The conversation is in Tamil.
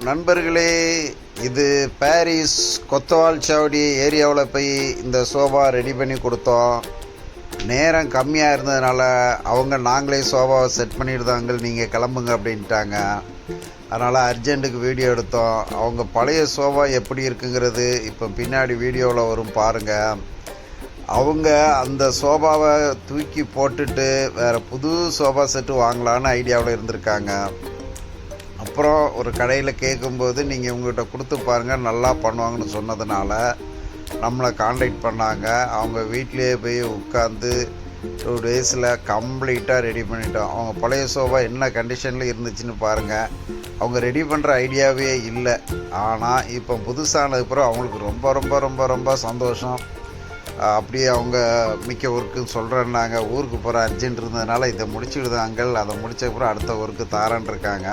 நண்பர்களே, இது பாரிஸ் கொத்தவால் சாவடி ஏரியாவில் போய் இந்த சோஃபா ரெடி பண்ணி கொடுத்தோம். நேரம் கம்மியாக இருந்ததுனால அவங்க நாங்களே சோஃபாவை செட் பண்ணிடுதாங்க, நீங்கள் கிளம்புங்க அப்படின்ட்டாங்க. அதனால் அர்ஜென்ட்டுக்கு வீடியோ எடுத்தோம். அவங்க பழைய சோஃபா எப்படி இருக்குங்கிறது இப்போ பின்னாடி வீடியோவில் வரும் பாருங்கள். அவங்க அந்த சோஃபாவை தூக்கி போட்டுட்டு வேறு புது சோஃபா செட்டு வாங்கலான்னு ஐடியாவில் இருந்திருக்காங்க. அப்புறம் ஒரு கடையில் கேட்கும்போது நீங்கள் உங்கள்கிட்ட கொடுத்து பாருங்கள், நல்லா பண்ணுவாங்கன்னு சொன்னதுனால நம்மளை காண்டாக்ட் பண்ணாங்க. அவங்க வீட்டிலேயே போய் உட்காந்து 2 டேஸில் கம்ப்ளீட்டாக ரெடி பண்ணிட்டோம். அவங்க பழைய சோஃபா என்ன கண்டிஷனில் இருந்துச்சுன்னு பாருங்கள். அவங்க ரெடி பண்ணுற ஐடியாவே இல்லை. ஆனால் இப்போ புதுசானதுக்கப்புறம் அவங்களுக்கு ரொம்ப ரொம்ப ரொம்ப ரொம்ப சந்தோஷம். அப்படியே அவங்க மிக்க ஒர்க்குன்னு சொல்கிறேன்னாங்க. ஊருக்கு போகிற அர்ஜென்ட் இருந்ததுனால இதை முடிச்சுடுது அங்கிள், அதை முடிச்ச அப்புறம் அடுத்த ஒர்க்கு தாரன்னு இருக்காங்க.